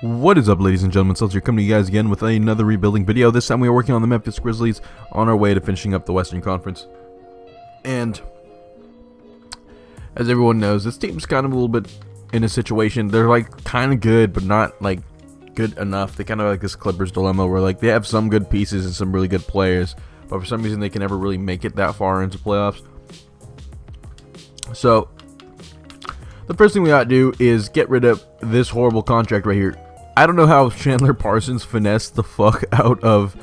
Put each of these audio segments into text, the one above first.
What is up, ladies and gentlemen? So here coming to you guys again with another rebuilding video. This time we are working on the Memphis Grizzlies on our way to finishing up the Western Conference. And as everyone knows, this team's kind of a little bit in a situation. They're like kind of good, but not like good enough. They kind of like this Clippers dilemma where like they have some good pieces and some really good players, but for some reason they can never really make it that far into playoffs. So the first thing we ought to do is get rid of this horrible contract right here. I don't know how Chandler Parsons finessed the fuck out of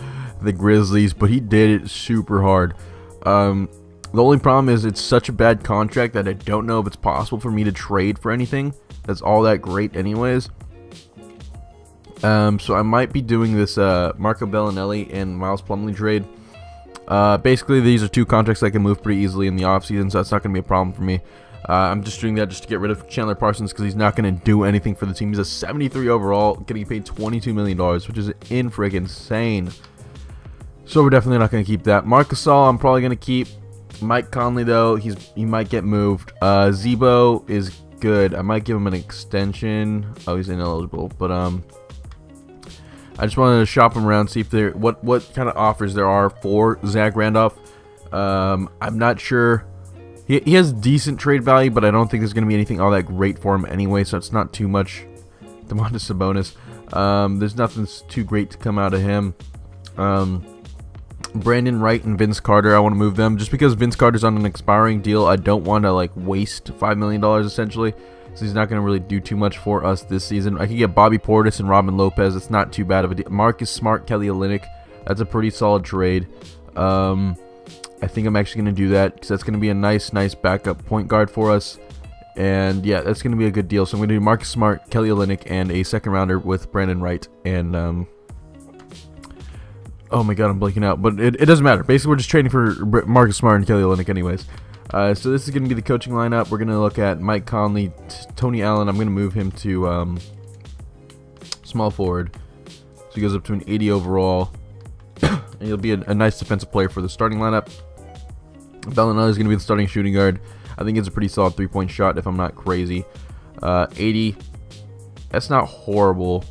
the Grizzlies, but he did it super hard. The only problem is it's such a bad contract that I don't know if it's possible for me to trade for anything that's all that great anyways. So I might be doing this Marco Bellinelli and Miles Plumlee trade. Basically, these are two contracts I can move pretty easily in the offseason, so that's not going to be a problem for me. I'm just doing that just to get rid of Chandler Parsons because he's not going to do anything for the team. He's a 73 overall, getting paid $22 million, which is insane. So we're definitely not going to keep that. Marc Gasol, I'm probably going to keep. Mike Conley, though, he might get moved. Zebo is good. I might give him an extension. Oh, he's ineligible, but I just wanted to shop him around, see if there what kind of offers there are for Zach Randolph. I'm not sure. He has decent trade value, but I don't think there's going to be anything all that great for him anyway, so it's not too much. Domantas Sabonis. There's nothing too great to come out of him. Brandon Wright and Vince Carter, I want to move them. Just because Vince Carter's on an expiring deal, I don't want to like waste $5 million essentially. So he's not going to really do too much for us this season. I could get Bobby Portis and Robin Lopez. It's not too bad of a deal. Marcus Smart, Kelly Olynyk. That's a pretty solid trade. I think I'm actually going to do that because that's going to be a nice backup point guard for us. And yeah, that's going to be a good deal. So I'm going to do Marcus Smart, Kelly Olynyk, and a second rounder with Brandon Wright. And oh my god, I'm blanking out. But it doesn't matter. Basically, we're just trading for Marcus Smart and Kelly Olynyk anyways. So this is going to be the coaching lineup. We're going to look at Mike Conley, Tony Allen. I'm going to move him to small forward. So he goes up to an 80 overall. And he'll be a nice defensive player for the starting lineup. Bellinelli is going to be the starting shooting guard. I think it's a pretty solid three-point shot if I'm not crazy. 80. That's not horrible.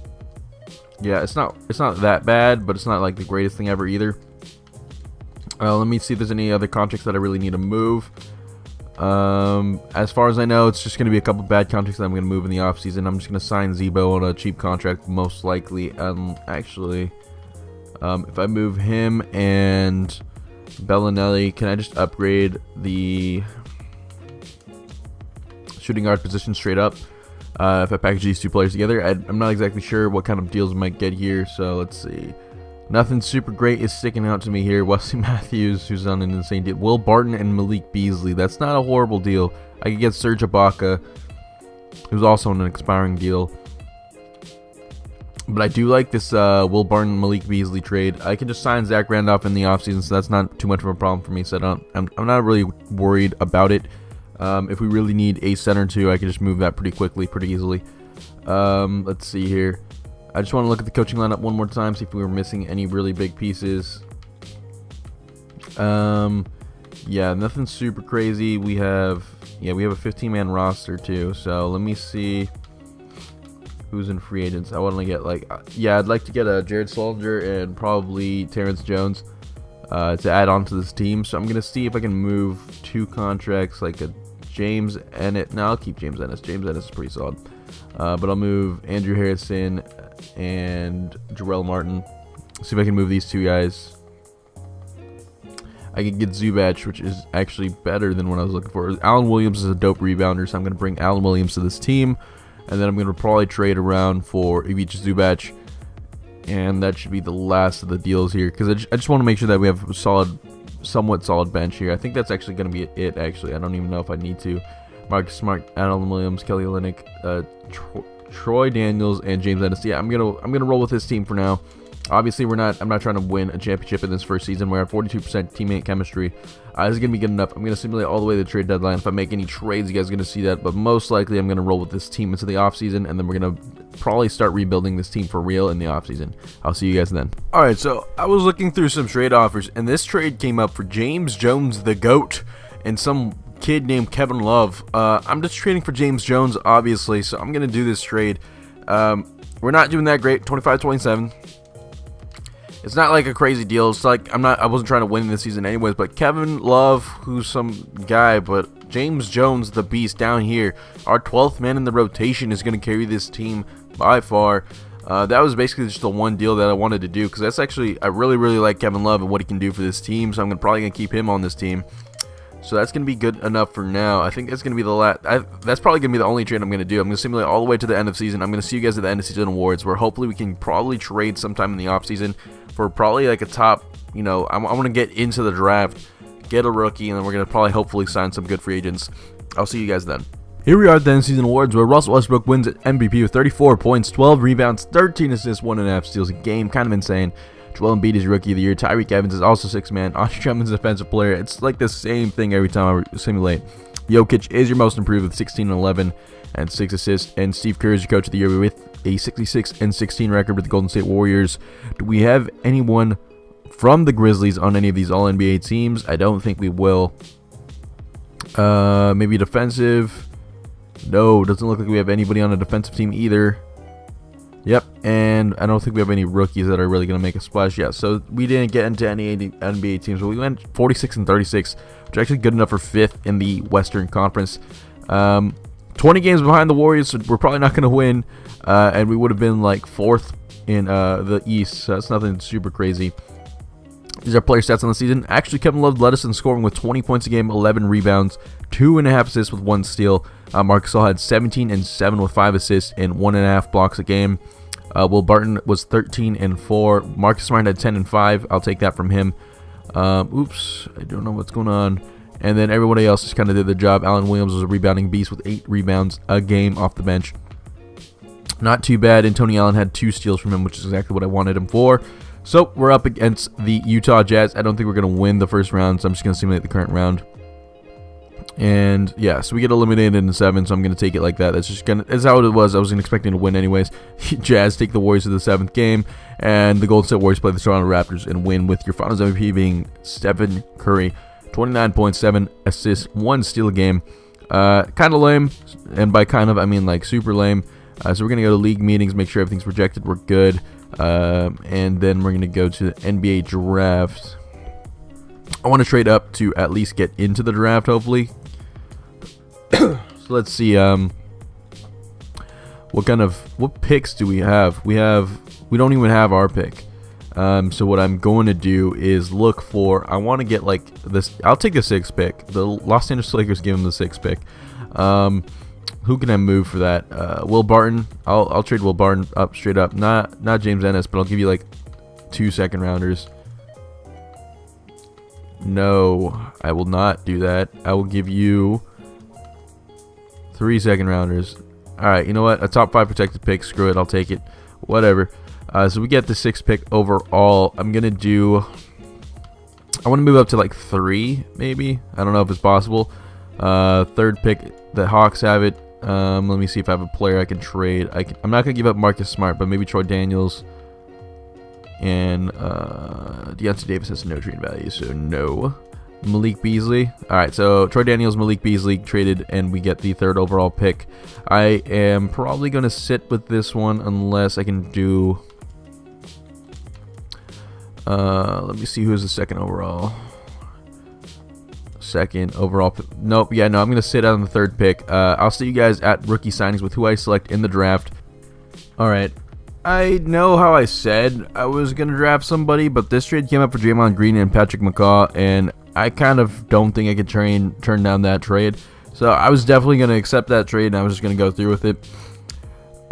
Yeah, it's not that bad, but it's not like the greatest thing ever either. Let me see if there's any other contracts that I really need to move. As far as I know, it's just going to be a couple bad contracts that I'm going to move in the offseason. I'm just going to sign Zebo on a cheap contract, most likely. Actually, if I move him and Bellinelli, can I just upgrade the shooting guard position straight up? If I package these two players together, I'm not exactly sure what kind of deals we might get here. So let's see. Nothing super great is sticking out to me here. Wesley Matthews, who's on an insane deal. Will Barton and Malik Beasley. That's not a horrible deal. I could get Serge Ibaka, who's also on an expiring deal. But I do like this Will Barton and Malik Beasley trade. I can just sign Zach Randolph in the offseason, so that's not too much of a problem for me. So I'm not really worried about it. If we really need a center or two, I can just move that pretty quickly, pretty easily. Let's see here. I just want to look at the coaching lineup one more time, see if we were missing any really big pieces. Yeah, nothing super crazy. We have a 15-man roster too. So let me see who's in free agents. I want to get I'd like to get a Jared Sullinger and probably Terrence Jones to add on to this team. So I'm gonna see if I can move two contracts, like a James Ennis. No, I'll keep James Ennis. James Ennis is pretty solid. But I'll move Andrew Harrison and Jarrell Martin. See if I can move these two guys. I can get Zubac, which is actually better than what I was looking for. Alan Williams is a dope rebounder, so I'm going to bring Alan Williams to this team. And then I'm going to probably trade around for Ivica Zubac. And that should be the last of the deals here, because I just want to make sure that we have a somewhat solid bench here. I think that's actually going to be it, actually. I don't even know if I need to. Marcus Smart, Alan Williams, Kelly Olynyk, Troy Daniels, and James Ennis. Yeah, I'm gonna roll with this team for now. Obviously, I'm not trying to win a championship in this first season. We're at 42% teammate chemistry. This is gonna be good enough. I'm gonna simulate all the way to the trade deadline. If I make any trades, you guys are gonna see that. But most likely, I'm gonna roll with this team into the offseason, and then we're gonna probably start rebuilding this team for real in the offseason. I'll see you guys then. All right, so I was looking through some trade offers, and this trade came up for James Jones, the GOAT, and some kid named Kevin Love. I'm just trading for James Jones, obviously, so I'm gonna do this trade. we're not doing that great. 25-27. It's not like a crazy deal. It's like I wasn't trying to win this season anyways. But Kevin Love, who's some guy, but James Jones, the beast down here, our 12th man in the rotation, is going to carry this team by far. That was basically just the one deal that I wanted to do, because that's actually, I really like Kevin Love and what he can do for this team. So I'm probably going to keep him on this team. So that's going to be good enough for now. I think that's going to be the last. That's probably going to be the only trade I'm going to do. I'm going to simulate all the way to the end of season. I'm going to see you guys at the end of season awards, where hopefully we can probably trade sometime in the off season for probably like a top. You know, I want to get into the draft, get a rookie, and then we're going to probably hopefully sign some good free agents. I'll see you guys then. Here we are at the end of season awards, where Russell Westbrook wins at MVP with 34 points, 12 rebounds, 13 assists, 1.5 steals a game. Kind of insane. Joel Embiid is Rookie of the Year. Tyreek Evans is also 6th man. Andre Drummond's Defensive Player. It's like the same thing every time I simulate. Jokic is your most improved with 16 and 11 and 6 assists. And Steve Kerr is your Coach of the Year with a 66 and 16 record with the Golden State Warriors. Do we have anyone from the Grizzlies on any of these All-NBA teams? I don't think we will. Maybe defensive. No, doesn't look like we have anybody on a defensive team either. Yep, and I don't think we have any rookies that are really going to make a splash yet. So we didn't get into any NBA teams, but we went 46 and 36, which is actually good enough for 5th in the Western Conference. 20 games behind the Warriors, so we're probably not going to win, and we would have been like 4th in the East, so that's nothing super crazy. These are player stats on the season. Actually, Kevin Love led us in scoring with 20 points a game, 11 rebounds, 2.5 assists with 1 steal. Marc Gasol had 17 and 7 with 5 assists and 1.5 blocks a game. Will Barton was 13 and 4. Marcus Smart had 10 and 5. I'll take that from him. Oops, I don't know what's going on. And then everybody else just kind of did the job. Allen Williams was a rebounding beast with 8 rebounds a game off the bench. Not too bad. And Tony Allen had 2 steals from him, which is exactly what I wanted him for. So we're up against the Utah Jazz. I don't think we're going to win the first round, so I'm just going to simulate the current round. And yeah, so we get eliminated in the 7, so I'm going to take it like that. That's how it was. I wasn't expecting to win anyways. Jazz take the Warriors to the 7th game, and the Golden State Warriors play the Toronto Raptors and win, with your finals MVP being Stephen Curry. 29.7 assists, 1 steal a game. Kind of lame, and by kind of I mean like super lame. So we're going to go to league meetings, make sure everything's projected, we're good. And then we're going to go to the NBA draft. I want to trade up to at least get into the draft, hopefully. So let's see, what picks do we have? We don't even have our pick. So what I'm going to do is look for, I want to get like this, I'll take the 6th pick. The Los Angeles Lakers give him the 6th pick. Who can I move for that? Will Barton. I'll trade Will Barton up straight up. Not James Ennis, but I'll give you like 2 second rounders. No, I will not do that. I will give you 3 second rounders. Alright, you know what? A top 5 protected pick. Screw it. I'll take it. Whatever. So we get the 6th pick overall. I'm going to do... I want to move up to like 3, maybe. I don't know if it's possible. 3rd pick. The Hawks have it. Let me see if I have a player I can trade. I'm not going to give up Marcus Smart, but maybe Troy Daniels. And Deontay Davis has no trade value, so no. Malik Beasley. Alright, so Troy Daniels, Malik Beasley traded, and we get the 3rd overall pick. I am probably going to sit with this one unless I can do... let me see who is the 2nd overall. 2nd overall. Nope, yeah, no, I'm going to sit on the 3rd pick. I'll see you guys at rookie signings with who I select in the draft. Alright. I know how I said I was going to draft somebody, but this trade came up for Draymond Green and Patrick McCaw, and I kind of don't think I could turn down that trade. So I was definitely going to accept that trade, and I was just going to go through with it.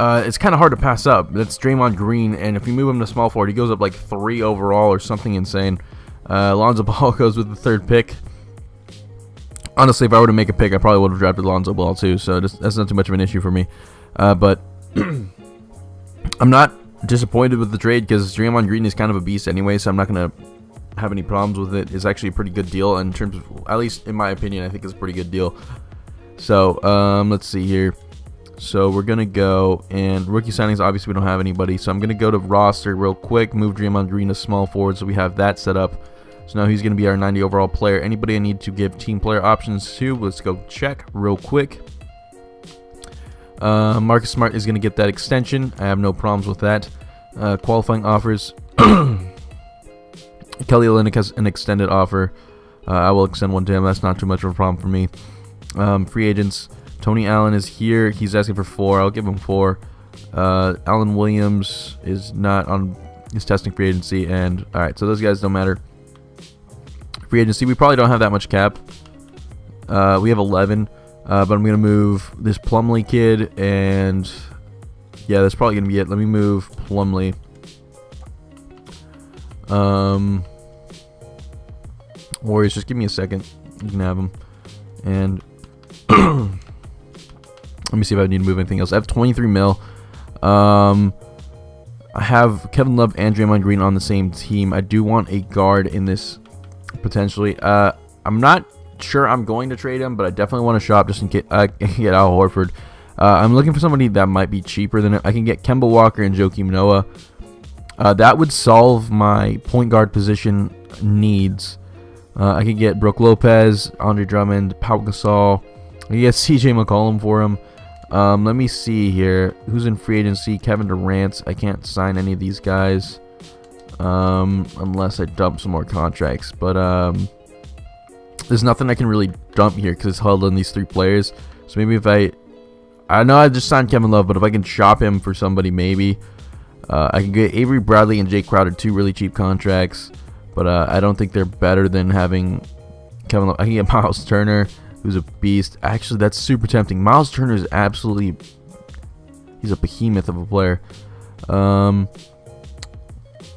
It's kind of hard to pass up. That's Draymond Green, and if you move him to small forward, he goes up like 3 overall or something insane. Lonzo Ball goes with the 3rd pick. Honestly, if I were to make a pick, I probably would have drafted Lonzo Ball too, so that's not too much of an issue for me. But... I'm not disappointed with the trade because Draymond Green is kind of a beast anyway, so I'm not going to have any problems with it. It's actually a pretty good deal in terms of, at least in my opinion, I think it's a pretty good deal. So, let's see here. So, we're going to go, and rookie signings, obviously we don't have anybody, so I'm going to go to roster real quick, move Draymond Green to small forward, so we have that set up. So now he's going to be our 90 overall player. Anybody I need to give team player options to, let's go check real quick. Marcus Smart is going to get that extension. I have no problems with that. Qualifying offers. Kelly Olynyk has an extended offer. I will extend one to him. That's not too much of a problem for me. Free agents. Tony Allen is here. He's asking for 4. I'll give him 4. Alan Williams is not on his testing free agency. And alright, so those guys don't matter. Free agency. We probably don't have that much cap. We have 11. But I'm going to move this Plumlee kid. And yeah, that's probably going to be it. Let me move Plumlee. Warriors, just give me a second. You can have them. And let me see if I need to move anything else. I have 23 mil. I have Kevin Love and Draymond Green on the same team. I do want a guard in this potentially. I'm not sure I'm going to trade him, but I definitely want to shop just in case I can get Al Horford. I'm looking for somebody that might be cheaper than him. I can get Kemba Walker and Joakim Noah. That would solve my point guard position needs. I could get Brook Lopez, Andre Drummond, Pau Gasol. I could get CJ McCollum for him. Let me see here. Who's in free agency? Kevin Durant. I can't sign any of these guys unless I dump some more contracts. But there's nothing I can really dump here because it's held on these 3 players. So maybe if I know I just signed Kevin Love, but if I can shop him for somebody, maybe. I can get Avery Bradley and Jake Crowder, 2 really cheap contracts. But I don't think they're better than having Kevin Love. I can get Miles Turner, who's a beast. Actually, that's super tempting. Miles Turner is absolutely... he's a behemoth of a player.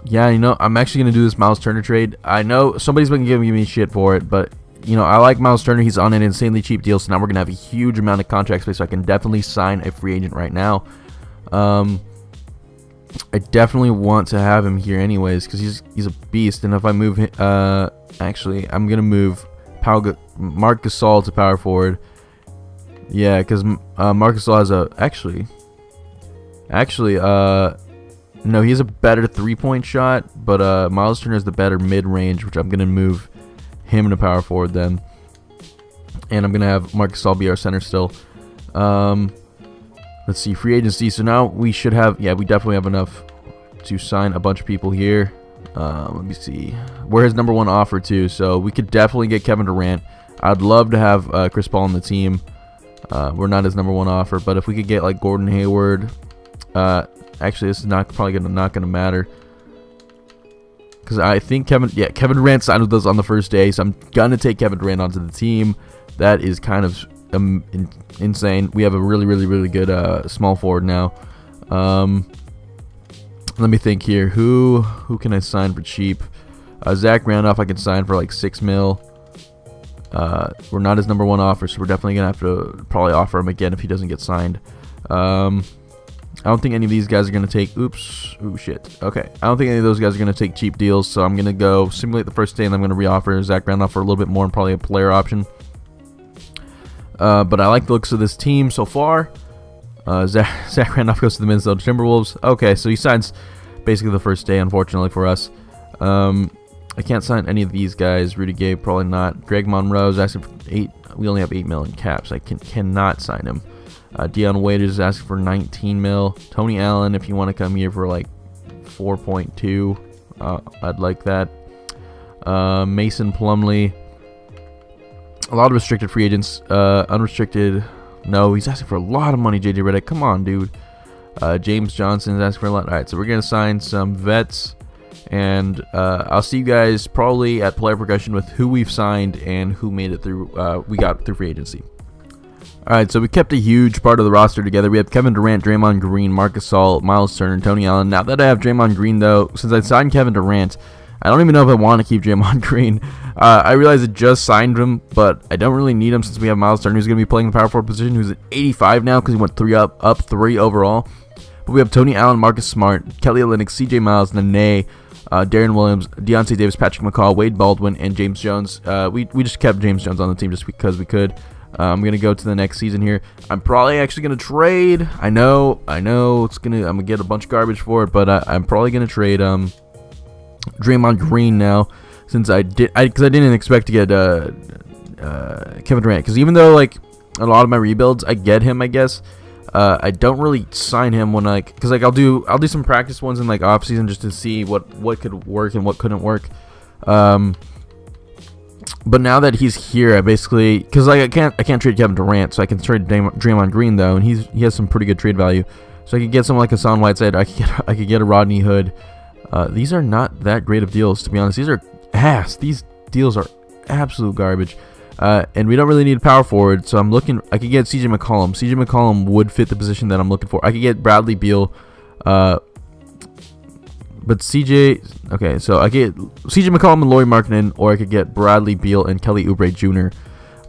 Yeah, you know, I'm actually going to do this Miles Turner trade. I know somebody's been giving me shit for it, but, you know, I like Miles Turner. He's on an insanely cheap deal, so now we're going to have a huge amount of contract space, so I can definitely sign a free agent right now. I definitely want to have him here anyways because he's a beast. And if I move him, actually, I'm going to move Marc Gasol to power forward. Yeah, because Marc Gasol has a... Actually, no, he has a better 3-point shot, but Miles Turner is the better mid-range, which I'm going to move him to power forward then. And I'm going to have Marc Gasol be our center still. Let's see, free agency. So now we should have... yeah, we definitely have enough to sign a bunch of people here. Let me see. We're his number 1 offer too, so we could definitely get Kevin Durant. I'd love to have Chris Paul on the team. We're not his number 1 offer, but if we could get like Gordon Hayward... actually, this is not gonna matter. Because I think Kevin Durant signed with us on the first day, so I'm gonna take Kevin Durant onto the team. That is kind of insane. We have a really good small forward now. Let me think here. Who can I sign for cheap? Zach Randolph I can sign for like 6 mil. We're not his number 1 offer, so we're definitely gonna have to probably offer him again if he doesn't get signed. I don't think any of these guys are gonna take... oops. Ooh, shit. Okay. I don't think any of those guys are gonna take cheap deals, so I'm gonna go simulate the first day, and I'm gonna reoffer Zach Randolph for a little bit more and probably a player option. But I like the looks of this team so far. Zach Randolph goes to the Minnesota Timberwolves. Okay, so he signs basically the first day, unfortunately for us. I can't sign any of these guys. Rudy Gay, probably not. Greg Monroe is asking for 8. We only have 8 mil in caps. I cannot sign him. Deion Waiters is asking for 19 mil. Tony Allen, if you want to come here for like 4.2, I'd like that. Mason Plumlee. A lot of restricted free agents. Unrestricted, no, he's asking for a lot of money. JJ Redick, come on, dude. James Johnson is asking for a lot. Alright, so we're going to sign some vets. And I'll see you guys probably at player progression with who we've signed and who made it through. We got through free agency. Alright, so we kept a huge part of the roster together. We have Kevin Durant, Draymond Green, Marc Gasol, Miles Turner, and Tony Allen. Now that I have Draymond Green, though, since I signed Kevin Durant, I don't even know if I want to keep Draymond Green. I realize I just signed him, but I don't really need him since we have Miles Turner, who's going to be playing the power forward position, who's at 85 now because he went up 3 overall. But we have Tony Allen, Marcus Smart, Kelly Olynyk, CJ Miles, Nene, Darren Williams, Deontay Davis, Patrick McCaw, Wade Baldwin, and James Jones. We just kept James Jones on the team just because we could. I'm going to go to the next season here. I'm probably actually going to trade. I know I'm going to get a bunch of garbage for it, but I'm probably going to trade Draymond Green now, since because I didn't expect to get Kevin Durant, because even though like a lot of my rebuilds I get him, I guess I don't really sign him when because I'll do some practice ones in like off season just to see what could work and what couldn't work. But now that he's here, I basically, because like I can't trade Kevin Durant, so I can trade Draymond Green though, and he has some pretty good trade value. So I could get someone like Hassan Whiteside. I could get a Rodney Hood. These are not that great of deals, to be honest. These are ass. These deals are absolute garbage. And we don't really need a power forward, so I'm looking. I could get CJ McCollum. CJ McCollum would fit the position that I'm looking for. I could get Bradley Beal. But CJ, okay, so I get CJ McCollum and Lauri Markkanen, or I could get Bradley Beal and Kelly Oubre Jr.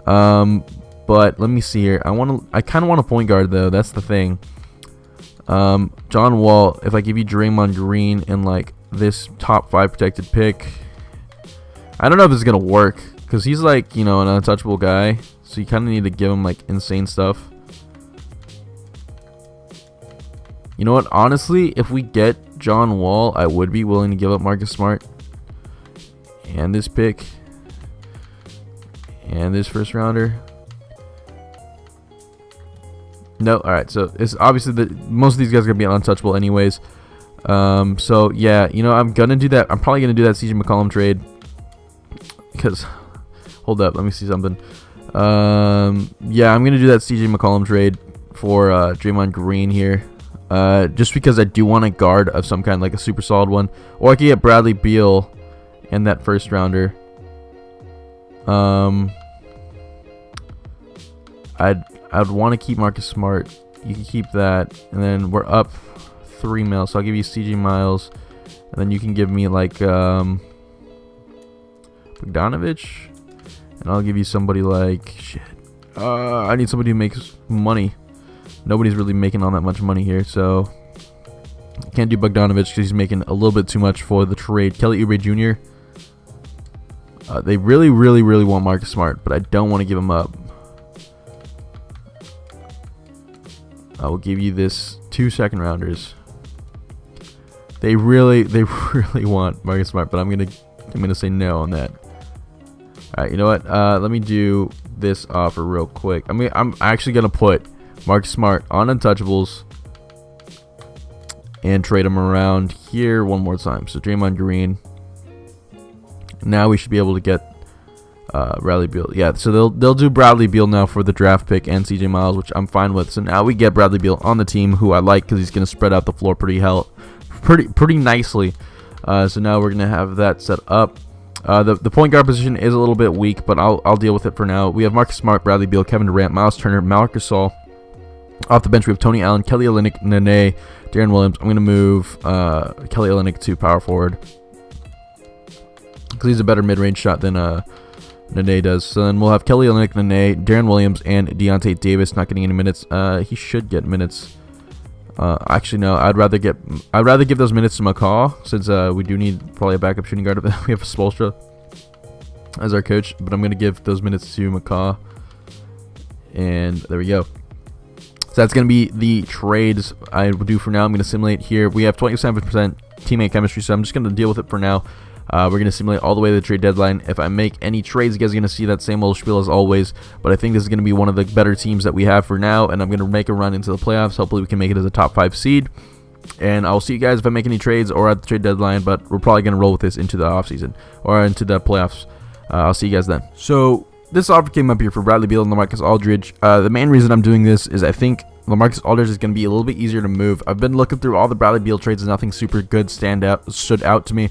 But let me see here. I kind of want a point guard though. That's the thing. John Wall. If I give you Draymond Green and like this top 5 protected pick, I don't know if it's gonna work because he's like an untouchable guy. So you kind of need to give him like insane stuff. You know what? Honestly, if we get John Wall, I would be willing to give up Marcus Smart and this pick and this first rounder. No, all right. So it's obviously most of these guys are gonna be untouchable anyways. So yeah, I'm gonna do that. I'm probably gonna do that CJ McCollum trade because hold up, let me see something. Yeah, I'm gonna do that CJ McCollum trade for Draymond Green here. Just because I do want a guard of some kind, like a super solid one, or I could get Bradley Beal and that first rounder. I'd want to keep Marcus Smart. You can keep that, and then we're up 3 mil, so I'll give you CJ Miles, and then you can give me like Bogdanovich, and I'll give you somebody like shit. I need somebody who makes money. Nobody's really making all that much money here, so can't do Bogdanovich because he's making a little bit too much for the trade. Kelly Oubre Jr. They really, really, really want Marcus Smart, but I don't want to give him up. I will give you this 2 second rounders. They really want Marcus Smart, but I'm gonna say no on that. All right, you know what? Let me do this offer real quick. I'm actually gonna put Marcus Smart on untouchables and trade him around here one more time. So Draymond Green. Now we should be able to get Bradley Beal. Yeah, so they'll do Bradley Beal now for the draft pick and CJ Miles, which I'm fine with. So now we get Bradley Beal on the team, who I like because he's going to spread out the floor pretty nicely. So now we're going to have that set up. The point guard position is a little bit weak, but I'll deal with it for now. We have Marcus Smart, Bradley Beal, Kevin Durant, Miles Turner, Marcus Gasol. Off the bench, we have Tony Allen, Kelly Olynyk, Nene, Darren Williams. I'm going to move Kelly Olynyk to power forward because he's a better mid-range shot than Nene does. So then we'll have Kelly Olynyk, Nene, Darren Williams, and Deontay Davis not getting any minutes. He should get minutes. Actually, no. I'd rather give those minutes to McCaw since we do need probably a backup shooting guard. We have Spoelstra as our coach, but I'm going to give those minutes to McCaw. And there we go. So that's going to be the trades I will do for now. I'm going to simulate here. We have 27% teammate chemistry, so I'm just going to deal with it for now. We're going to simulate all the way to the trade deadline. If I make any trades, you guys are going to see that same old spiel as always. But I think this is going to be one of the better teams that we have for now, and I'm going to make a run into the playoffs. Hopefully we can make it as a top 5 seed. And I'll see you guys if I make any trades or at the trade deadline, but we're probably going to roll with this into the offseason or into the playoffs. I'll see you guys then. So this offer came up here for Bradley Beal and LaMarcus Aldridge. The main reason I'm doing this is I think LaMarcus Aldridge is going to be a little bit easier to move. I've been looking through all the Bradley Beal trades and nothing super good stood out to me.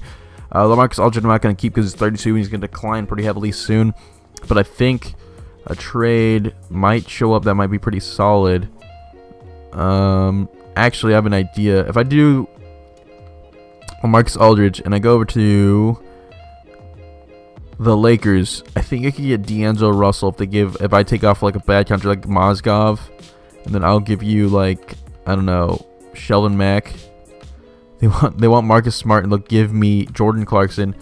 LaMarcus Aldridge I'm not going to keep because he's 32 and he's going to decline pretty heavily soon. But I think a trade might show up that might be pretty solid. Actually, I have an idea. If I do LaMarcus Aldridge and I go over to the Lakers, I think I could get D'Angelo Russell if I take off like a bad country like Mozgov, and then I'll give you like, I don't know, Sheldon Mack. They want Marcus Smart, and they'll give me Jordan Clarkson.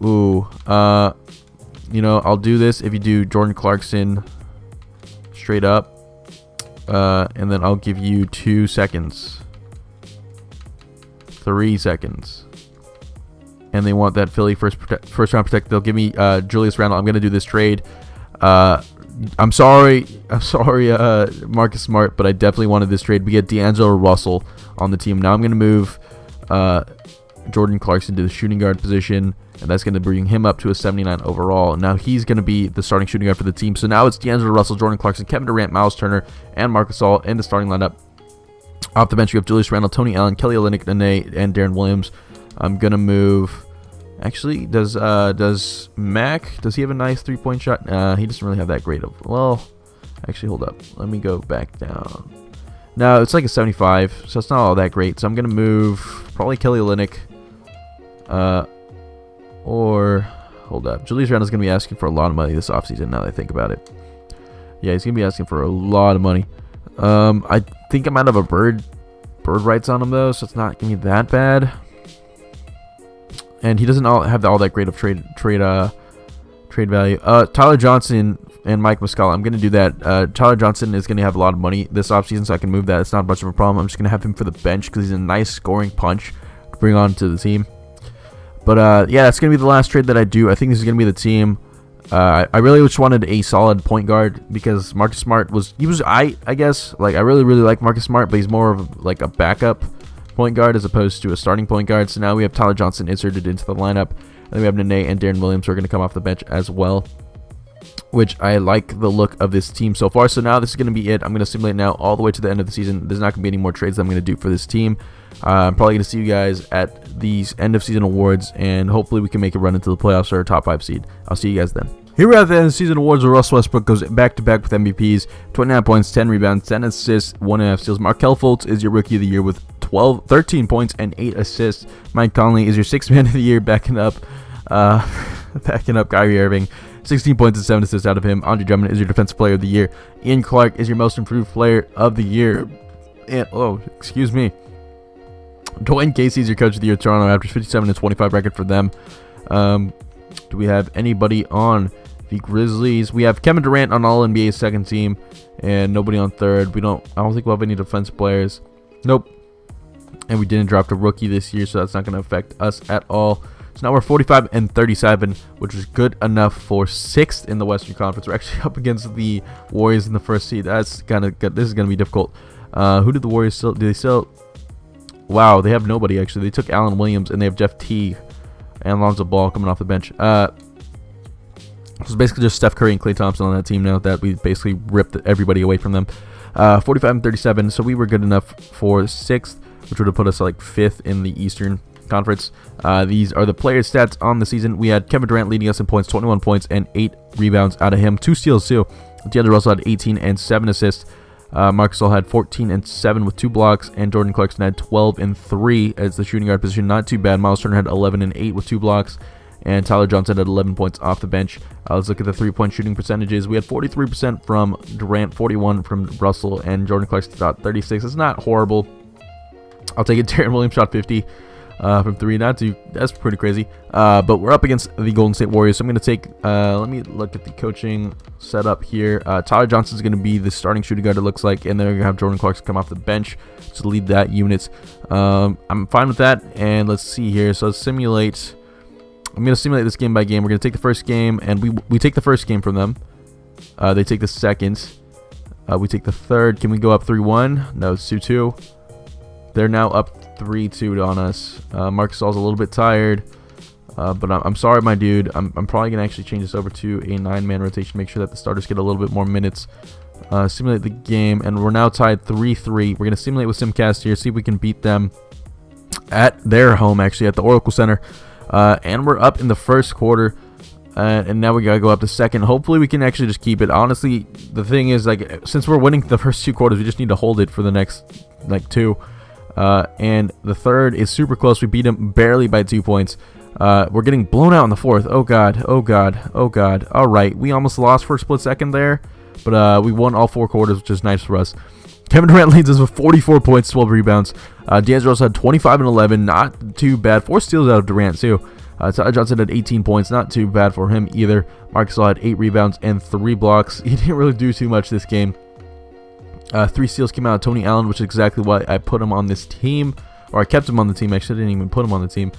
Ooh, I'll do this if you do Jordan Clarkson straight up, and then I'll give you 2 seconds, 3 seconds, and they want that Philly first round protect. They'll give me Julius Randle. I'm gonna do this trade. I'm sorry, Marcus Smart, but I definitely wanted this trade. We get D'Angelo Russell on the team. Now I'm going to move Jordan Clarkson to the shooting guard position, and that's going to bring him up to a 79 overall. Now he's going to be the starting shooting guard for the team. So now it's D'Angelo Russell, Jordan Clarkson, Kevin Durant, Miles Turner, and Marc Gasol in the starting lineup. Off the bench, we have Julius Randle, Tony Allen, Kelly Olynyk, Nene, and Darren Williams. I'm going to move... Actually, does Mac, does he have a nice three-point shot? He doesn't really have that great of... Well, actually, hold up. Let me go back down. No, it's like a 75, so it's not all that great. So I'm going to move probably Kelly Olynyk. Or, hold up. Julius Randle's going to be asking for a lot of money this offseason now that I think about it. Yeah, he's going to be asking for a lot of money. I think I might have a bird rights on him, though, so it's not going to be that bad. And he doesn't have all that great of trade value. Tyler Johnson and Mike Muscala. I'm going to do that. Tyler Johnson is going to have a lot of money this offseason, so I can move that. It's not much of a problem. I'm just going to have him for the bench because he's a nice scoring punch to bring on to the team. But, yeah, that's going to be the last trade that I do. I think this is going to be the team. I really just wanted a solid point guard because Marcus Smart I guess. Like, I really like Marcus Smart, but he's more of like a backup point guard as opposed to a starting point guard. So now we have Tyler Johnson inserted into the lineup, and then we have Nene and Darren Williams who are going to come off the bench as well, which I like the look of this team so far. So now this is going to be it. I'm going to simulate now all the way to the end of the season. There's not going to be any more trades that I'm going to do for this team. I'm probably going to see you guys at these end of season awards, and hopefully we can make a run into the playoffs or a top 5 seed. I'll see you guys then. Here we're at the end of the season awards where Russell Westbrook goes back-to-back with MVPs, 29 points, 10 rebounds, 10 assists, 1.5 steals. Markelle Fultz is your Rookie of the Year with 13 points and 8 assists. Mike Conley is your 6th Man of the Year, backing up Kyrie Irving. 16 points and 7 assists out of him. Andre Drummond is your Defensive Player of the Year. Ian Clark is your Most Improved Player of the Year. And, Dwayne Casey is your Coach of the Year, Toronto Raptors, 57 and 25 record for them. Do we have anybody on the Grizzlies? We have Kevin Durant on All-NBA second team, and nobody on third. I don't think we'll have any defensive players. Nope. And we didn't draft a rookie this year, so that's not going to affect us at all. So now we're 45 and 37, which is good enough for 6th in the Western Conference. We're actually up against the Warriors in the first seed. That's kind of good. This is going to be difficult. Who did the Warriors still? Do they still? Wow, they have nobody actually. They took Allen Williams, and they have Jeff Teague and Lonzo Ball coming off the bench. It's basically just Steph Curry and Klay Thompson on that team now that we basically ripped everybody away from them. 45 and 37, so we were good enough for 6th, which would have put us like 5th in the Eastern Conference. These are the player stats on the season. We had Kevin Durant leading us in points, 21 points and 8 rebounds out of him. 2 steals too. D'Angelo Russell had 18 and 7 assists. Marc Gasol had 14 and 7 with 2 blocks, and Jordan Clarkson had 12 and 3 as the shooting guard position. Not too bad. Miles Turner had 11 and 8 with 2 blocks, and Tyler Johnson had 11 points off the bench. Let's look at the 3-point shooting percentages. We had 43% from Durant, 41 from Russell, and Jordan Clarkson shot 36. It's not horrible. I'll take it. Darren Williams shot 50 from 3. Not too. That's pretty crazy. But we're up against the Golden State Warriors. So I'm going to take. Let me look at the coaching setup here. Tyler Johnson's going to be the starting shooting guard, it looks like, and then we're going to have Jordan Clarkson come off the bench to lead that unit. I'm fine with that. And let's see here. So let's simulate. I'm going to simulate this game by game. We're going to take the first game, and we take the first game from them. They take the second. We take the third. Can we go up 3-1? No, it's 2-2. They're now up 3-2 on us. Marc Gasol's a little bit tired, but I'm sorry, my dude. I'm probably going to actually change this over to a 9-man rotation, make sure that the starters get a little bit more minutes. Simulate the game, and we're now tied 3-3. We're going to simulate with Simcast here, see if we can beat them at their home, actually, at the Oracle Center. And we're up in the first quarter, and now we gotta go up to second. Hopefully we can actually just keep it. Honestly, the thing is, like, since we're winning the first 2 quarters, we just need to hold it for the next, like, 2. And the third is super close. We beat them barely by 2 points. We're getting blown out in the fourth. Oh god, oh god, oh god. All right, we almost lost for a split second there, but we won all 4 quarters, which is nice for us. Kevin Durant leads us with 44 points, 12 rebounds. D'Angelo Russell had 25 and 11, not too bad. 4 steals out of Durant too. Tyler Johnson had 18 points, not too bad for him either. Marc Gasol had 8 rebounds and 3 blocks. He didn't really do too much this game. 3 steals came out of Tony Allen, which is exactly why I put him on this team, or I kept him on the team. Actually, I didn't even put him on the team.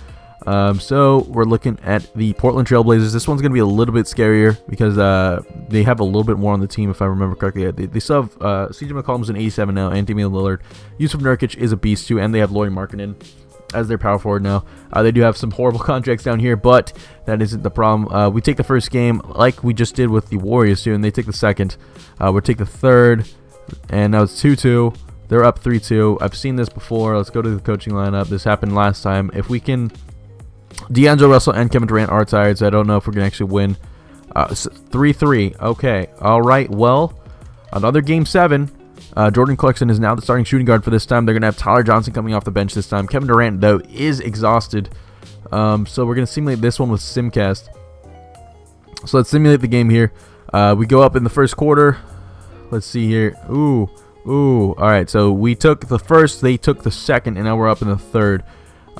So we're looking at the Portland Trailblazers. This one's going to be a little bit scarier because they have a little bit more on the team, if I remember correctly. They still have CJ McCollum's an 87 now, and Damian Lillard. Yusuf Nurkic is a beast too, and they have Lauri Markkanen as their power forward now. They do have some horrible contracts down here, but that isn't the problem. We take the first game like we just did with the Warriors too, and they take the second. We'll take the third, and now it's 2-2. They're up 3-2. I've seen this before. Let's go to the coaching lineup. This happened last time. If we can... D'Angelo Russell and Kevin Durant are tired, so I don't know if we're going to actually win. 3-3. Okay. All right. Well, another Game 7. Jordan Clarkson is now the starting shooting guard for this time. They're going to have Tyler Johnson coming off the bench this time. Kevin Durant, though, is exhausted. So we're going to simulate this one with Simcast. So let's simulate the game here. We go up in the first quarter. Let's see here. Ooh. All right. So we took the first. They took the second, and now we're up in the third.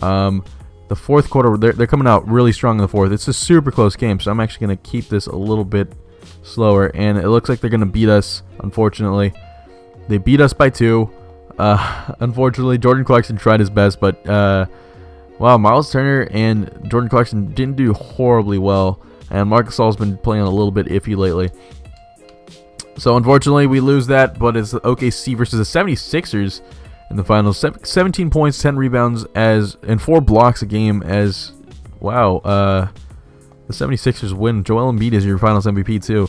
The fourth quarter, they're coming out really strong in the fourth. It's a super close game, so I'm actually going to keep this a little bit slower. And it looks like they're going to beat us, unfortunately. They beat us by 2. Unfortunately, Jordan Clarkson tried his best, but wow, Miles Turner and Jordan Clarkson didn't do horribly well. And Marc Gasol's been playing a little bit iffy lately. So unfortunately, we lose that, but it's OKC versus the 76ers. In the finals, 17 points, 10 rebounds, and 4 blocks a game. As wow, the 76ers win. Joel Embiid is your Finals MVP too.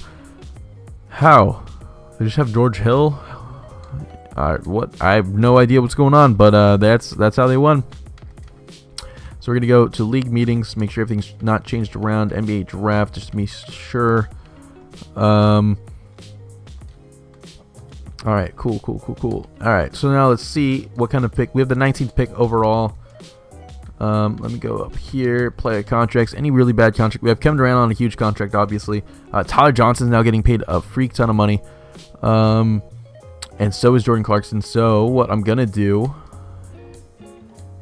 How? They just have George Hill. What? I have no idea what's going on, but that's how they won. So we're gonna go to league meetings, make sure everything's not changed around. NBA draft, just to be sure. All right, cool. All right, so now let's see what kind of pick. We have the 19th pick overall. Let me go up here. Player contracts. Any really bad contract? We have Kevin Durant on a huge contract, obviously. Tyler Johnson's now getting paid a freak ton of money. And so is Jordan Clarkson. So what I'm gonna do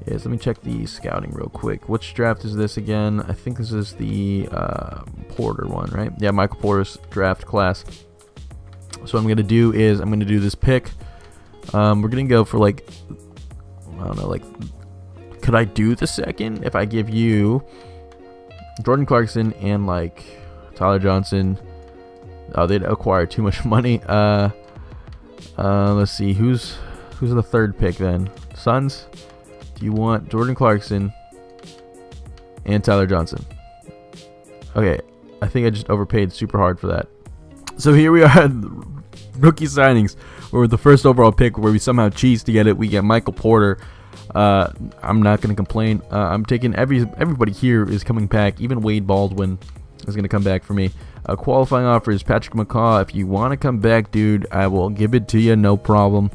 is let me check the scouting real quick. Which draft is this again? I think this is the Porter one, right? Yeah, Michael Porter's draft class. So what I'm going to do is I'm going to do this pick. We're going to go for I don't know, could I do the second if I give you Jordan Clarkson and Tyler Johnson? Oh, they'd acquire too much money. Let's see, who's the third pick then? Suns? Do you want Jordan Clarkson and Tyler Johnson? Okay, I think I just overpaid super hard for that. So here we are, rookie signings. We're the first overall pick where we somehow cheese to get it. We get Michael Porter. I'm not going to complain. I'm taking everybody here is coming back. Even Wade Baldwin is going to come back for me. Qualifying offer is Patrick McCaw. If you want to come back, dude, I will give it to you, no problem.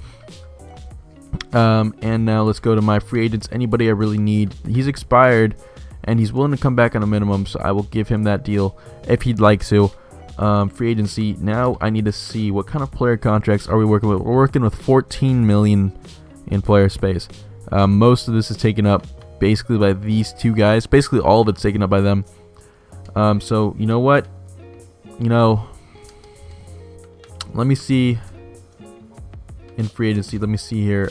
And now let's go to my free agents. Anybody I really need. He's expired, and he's willing to come back on a minimum, so I will give him that deal if he'd like to. Free agency. Now I need to see what kind of player contracts are we working with. We're working with 14 million in player space. Most of this is taken up basically by these two guys. Basically all of it's taken up by them. So you know what? Let me see in free agency. Let me see here.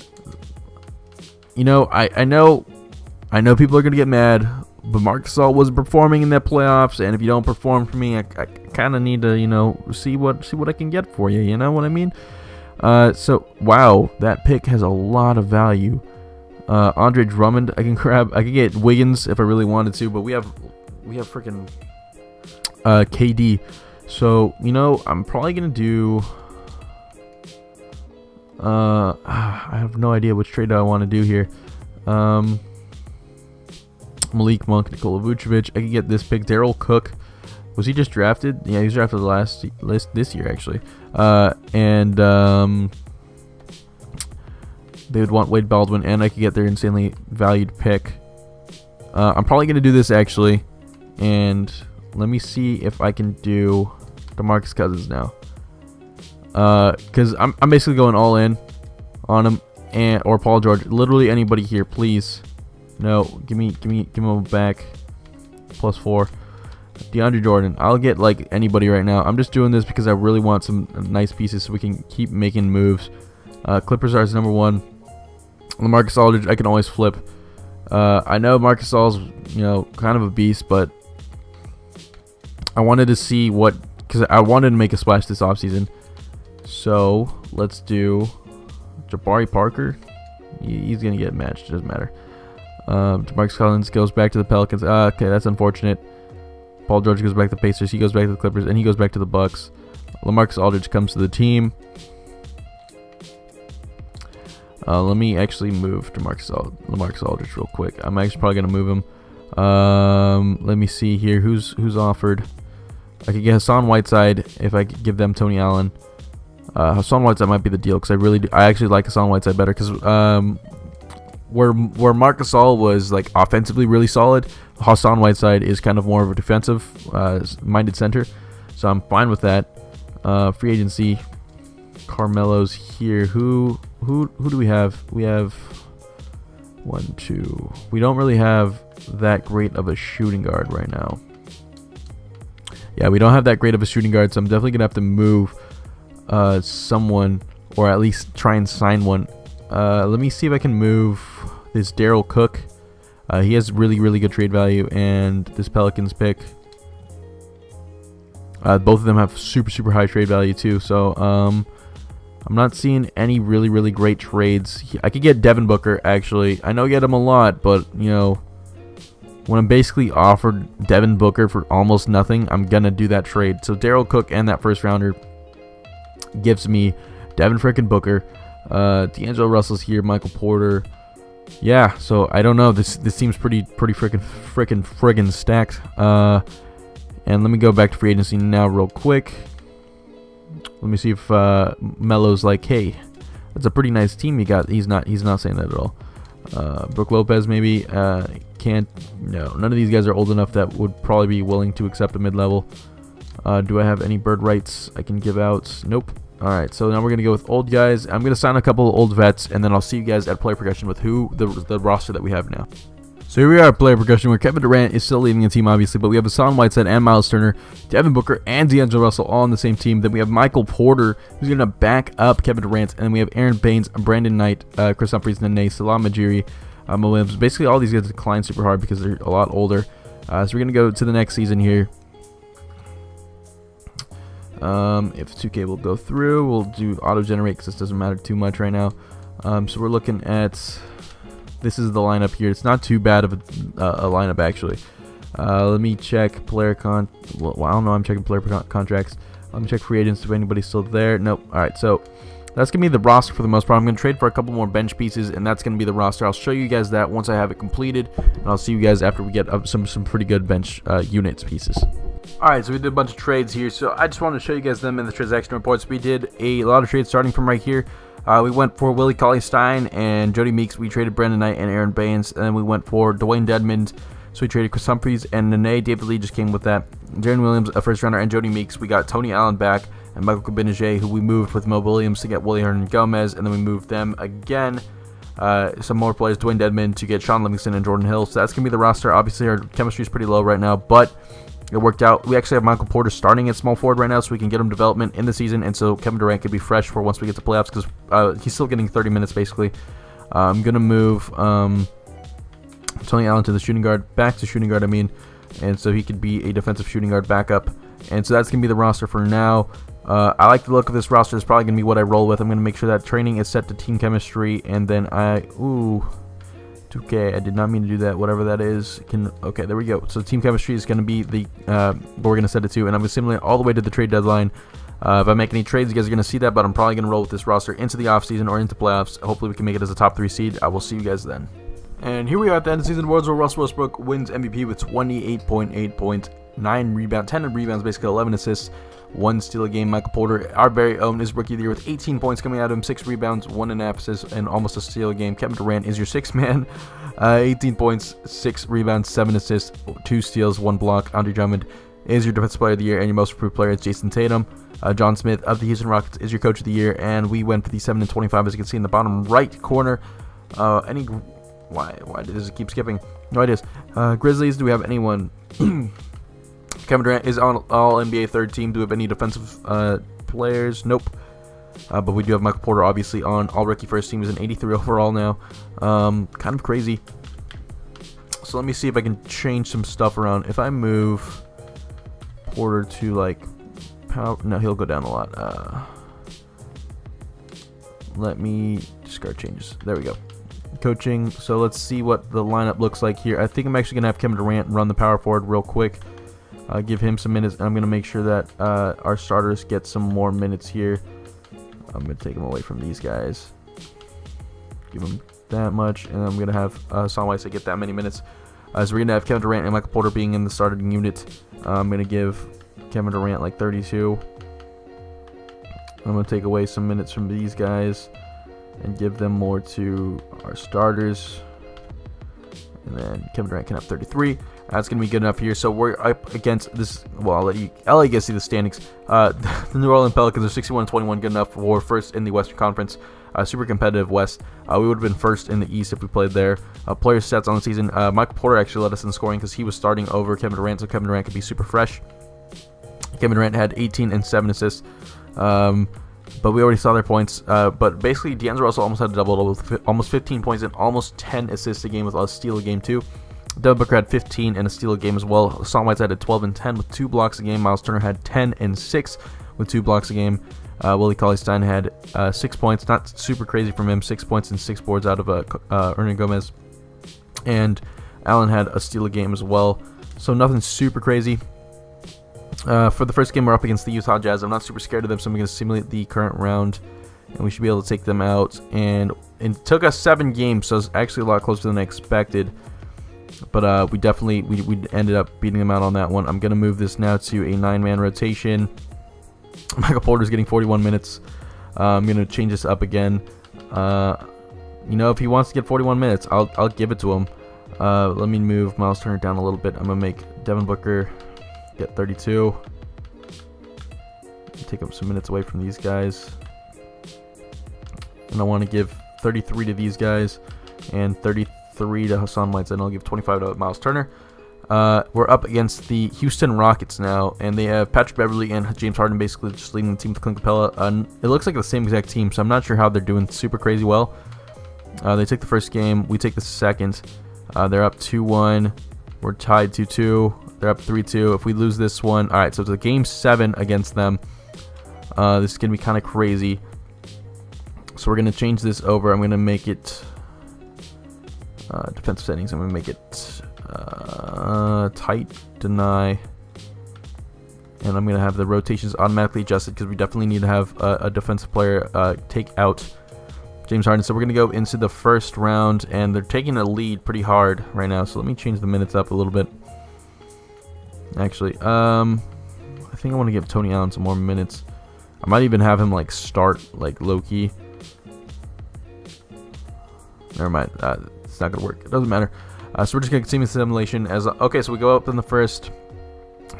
I know people are gonna get mad, but Marc Gasol wasn't performing in that playoffs, and if you don't perform for me, I kind of need to, see what I can get for you. You know what I mean? So wow, that pick has a lot of value. Andre Drummond, I can get Wiggins if I really wanted to, but we have freaking KD. So I'm probably gonna do. I have no idea which trade I want to do here. Malik Monk, Nikola Vucevic. I could get this pick. Daryl Cook. Was he just drafted? Yeah, he was drafted this year actually. And they would want Wade Baldwin, and I could get their insanely valued pick. I'm probably gonna do this actually, and let me see if I can do DeMarcus Cousins now. Because I'm basically going all in on him, or Paul George. Literally anybody here, please. No, give me him back. +4. DeAndre Jordan. I'll get anybody right now. I'm just doing this because I really want some nice pieces so we can keep making moves. Clippers are number 1. LaMarcus Aldridge, I can always flip. I know Marc Gasol's, kind of a beast, but I wanted to see because I wanted to make a splash this offseason. So let's do Jabari Parker. He's gonna get matched. It doesn't matter. DeMarcus Cousins goes back to the Pelicans. Okay, that's unfortunate. Paul George goes back to the Pacers. He goes back to the Clippers, and he goes back to the Bucks. LaMarcus Aldridge comes to the team. Let me actually move LaMarcus Aldridge real quick. I'm actually probably gonna move him. Let me see here. Who's offered? I could get Hassan Whiteside if I could give them Tony Allen. Hassan Whiteside might be the deal because I actually like Hassan Whiteside better because where Marc Gasol was like offensively really solid, Hassan Whiteside is kind of more of a defensive minded center, so I'm fine with that. Free agency, Carmelo's here. Who do we have? We have 1, 2. We don't really have that great of a shooting guard right now. Yeah, we don't have that great of a shooting guard, so I'm definitely gonna have to move someone, or at least try and sign one. Let me see if I can move this Daryl Cook. He has really good trade value, and this Pelicans pick. Both of them have super high trade value too. So I'm not seeing any really great trades. I could get Devin Booker actually. I know I get him a lot, but when I'm basically offered Devin Booker for almost nothing, I'm gonna do that trade. So Daryl Cook and that first rounder gives me Devin frickin' Booker. D'Angelo Russell's here, Michael Porter. Yeah, so I don't know. This seems pretty friggin' stacked. And let me go back to free agency now real quick. Let me see if Melo's like, hey, that's a pretty nice team you got. He's not saying that at all. Brook Lopez maybe. No, none of these guys are old enough that would probably be willing to accept a mid-level. Do I have any bird rights I can give out? Nope. Alright, so now we're going to go with old guys. I'm going to sign a couple of old vets, and then I'll see you guys at player progression with the roster that we have now. So here we are at player progression, where Kevin Durant is still leading the team, obviously, but we have Hassan Whiteside and Miles Turner, Devin Booker, and D'Angelo Russell all on the same team. Then we have Michael Porter, who's going to back up Kevin Durant, and then we have Aaron Baines, Brandon Knight, Chris Humphries, Nene, Salam Majiri, Mo Williams. Basically, all these guys decline super hard because they're a lot older. So we're going to go to the next season here. If 2K will go through, we'll do auto-generate because this doesn't matter too much right now. So we're looking at, this is the lineup here. It's not too bad of a lineup, actually. Let me check player well, I don't know. I'm checking player contracts. Let me check free agents if anybody's still there. Nope. All right, so that's going to be the roster for the most part. I'm going to trade for a couple more bench pieces, and that's going to be the roster. I'll show you guys that once I have it completed, and I'll see you guys after we get some pretty good bench units pieces. Alright, so we did a bunch of trades here, so I just wanted to show you guys them in the transaction reports. We did a lot of trades starting from right here. We went for Willie Cauley-Stein and Jody Meeks. We traded Brandon Knight and Aaron Baines, and then we went for Dwayne Dedmon. So we traded Chris Humphries and Nene. David Lee just came with that. Jaren Williams, a first rounder, and Jody Meeks. We got Tony Allen back and Michael Kabinajay, who we moved with Mo Williams to get Willie Hernangomez, and then we moved them again. Some more players, Dwayne Dedmon, to get Sean Livingston and Jordan Hill. So that's going to be the roster. Obviously, our chemistry is pretty low right now, but it worked out. We actually have Michael Porter starting at small forward right now, so we can get him development in the season, and so Kevin Durant could be fresh for once we get to playoffs, because he's still getting 30 minutes basically. I'm going to move Tony Allen to the shooting guard, back to shooting guard, and so he could be a defensive shooting guard backup. And so that's going to be the roster for now. I like the look of this roster. It's probably going to be what I roll with. I'm going to make sure that training is set to team chemistry, and then 2K, I did not mean to do that, whatever that is. Okay, there we go. So team chemistry is going to be the what we're going to set it to, and I'm going to simulate all the way to the trade deadline. If I make any trades, you guys are going to see that, but I'm probably going to roll with this roster into the offseason or into playoffs. Hopefully we can make it as a top 3 seed. I will see you guys then. And here we are at the end of the season awards, where Russell Westbrook wins MVP with 28.8 points, 9 rebounds, 10 rebounds, basically 11 assists, 1 steal a game. Michael Porter, our very own, is Rookie of the Year with 18 points coming out of him, 6 rebounds, 1.5 assists, and almost a steal a game. Kevin Durant is your 6th man, 18 points, 6 rebounds, 7 assists, 2 steals, 1 block. Andre Drummond is your Defensive Player of the Year, and your most improved player is Jason Tatum. John Smith of the Houston Rockets is your Coach of the Year, and we went for the 7 and 25, as you can see in the bottom right corner. Why does it keep skipping? No ideas. Grizzlies, do we have anyone? Kevin Durant is on all NBA third team. Do we have any defensive players? Nope. But we do have Michael Porter, obviously, on all rookie first team. He's an 83 overall now. Kind of crazy. So let me see if I can change some stuff around. If I move Porter to like power, no, he'll go down a lot. Let me discard changes. There we go. Coaching. So let's see what the lineup looks like here. I think I'm actually gonna have Kevin Durant run the power forward real quick. Give him some minutes, and I'm gonna make sure that our starters get some more minutes here. I'm gonna take him away from these guys. Give him that much, and I'm gonna have Hassan Whiteside get that many minutes. So we're gonna have Kevin Durant and Michael Porter being in the starting unit. I'm gonna give Kevin Durant like 32. I'm gonna take away some minutes from these guys and give them more to our starters. And then Kevin Durant can have 33. That's going to be good enough here. So we're up against this. Well, I'll let you guys see the standings. The New Orleans Pelicans are 61-21, good enough for first in the Western Conference. Super competitive West. We would have been first in the East if we played there. Player stats on the season. Michael Porter actually led us in scoring because he was starting over Kevin Durant, so Kevin Durant could be super fresh. Kevin Durant had 18 and 7 assists. But we already saw their points. But basically, D'Angelo Russell almost had a double-double with almost 15 points and almost 10 assists a game with a steal a game too. Devin Booker had 15 and a steal a game as well. Hassan Whiteside had 12 and 10 with 2 blocks a game. Miles Turner had 10 and 6 with 2 blocks a game. Willie Cauley-Stein had 6 points. Not super crazy from him. 6 points and 6 boards out of Hernan Gomez. And Allen had a steal a game as well. So nothing super crazy. For the first game, we're up against the Utah Jazz. I'm not super scared of them, so I'm going to simulate the current round, and we should be able to take them out. And it took us 7 games, so it's actually a lot closer than I expected. But we definitely we ended up beating them out on that one. I'm going to move this now to a 9-man rotation. Michael Porter's getting 41 minutes. I'm going to change this up again. You know, if he wants to get 41 minutes, I'll give it to him. Let me move Miles Turner down a little bit. I'm going to make Devin Booker get 32. Take up some minutes away from these guys. And I want to give 33 to these guys and 33 to Hassan Whiteside, and I'll give 25 to Miles Turner. We're up against the Houston Rockets now, and they have Patrick Beverley and James Harden basically just leading the team with Clint Capella. It looks like the same exact team, so I'm not sure how they're doing super crazy well. They take the first game. We take the second. They're up 2-1. We're tied 2-2. They're up 3-2. If we lose this one, all right, so it's a game 7 against them. This is going to be kind of crazy. So we're going to change this over. I'm going to make it defensive settings. I'm going to make it tight, deny. And I'm going to have the rotations automatically adjusted because we definitely need to have a defensive player take out James Harden. So we're going to go into the first round, and they're taking a lead pretty hard right now. So let me change the minutes up a little bit. Actually, I think I want to give Tony Allen some more minutes. I might even have him like start like low-key. Never mind. It's not gonna work. It doesn't matter. So we're just gonna continue the simulation as okay. So we go up in the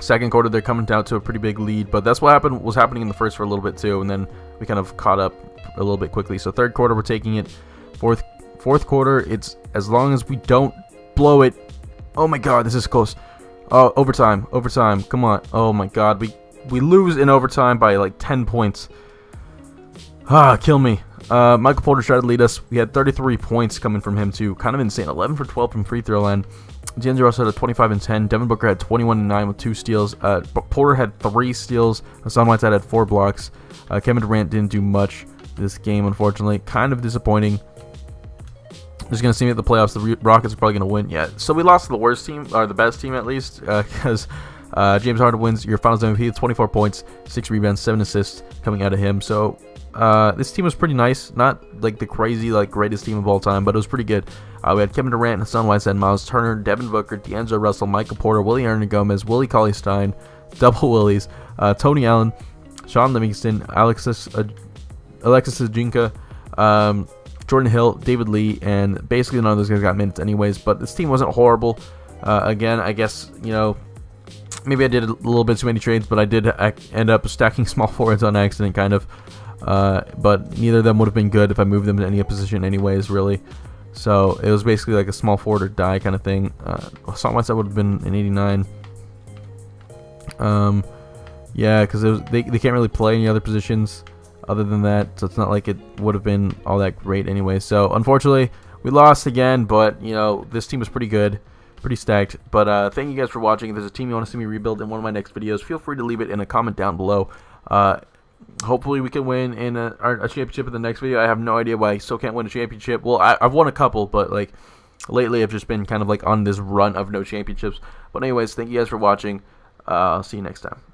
second quarter. They're coming down to a pretty big lead, but that's what was happening in the first for a little bit too, and then we kind of caught up a little bit quickly. So third quarter, we're taking it. Fourth quarter, it's as long as we don't blow it. Oh my God, this is close. Oh, overtime. Come on. Oh my God, we lose in overtime by like 10 points. Kill me. Michael Porter tried to lead us. We had 33 points coming from him too. Kind of insane. 11 for 12 from free throw line. D'Angelo Russell had 25 and 10. Devin Booker had 21 and 9 with 2 steals. Porter had 3 steals. Hassan Whiteside had 4 blocks. Kevin Durant didn't do much this game, unfortunately. Kind of disappointing. Just going to see me at the playoffs. The Rockets are probably going to win. Yeah, so we lost to the worst team, or the best team at least, because James Harden wins your Finals MVP, 24 points, 6 rebounds, 7 assists coming out of him. So this team was pretty nice. Not like the crazy, like greatest team of all time, but it was pretty good. We had Kevin Durant, Hassan Whiteside, Miles Turner, Devin Booker, D'Angelo Russell, Michael Porter, Willie Hernan Gomez, Willie Cauley-Stein, double Willies, Tony Allen, Sean Livingston, Alexis Ajinka, Jordan Hill, David Lee, and basically none of those guys got minutes anyways, but this team wasn't horrible. Again, I guess, you know, maybe I did a little bit too many trades, but I did end up stacking small forwards on accident, kind of. But neither of them would have been good if I moved them to any position anyways, really. So it was basically like a small forward or die kind of thing. Hassan Whiteside would have been an 89. Yeah, because they can't really play any other positions other than that, so it's not like it would have been all that great anyway. So unfortunately, we lost again, but you know, this team was pretty good. pretty stacked. But thank you guys for watching. If there's a team you want to see me rebuild in one of my next videos, feel free to leave it in a comment down below. Hopefully we can win in a championship in the next video. I have no idea why I still can't win a championship. Well, I've won a couple, but like lately I've just been kind of like on this run of no championships. But anyways, thank you guys for watching. I'll see you next time.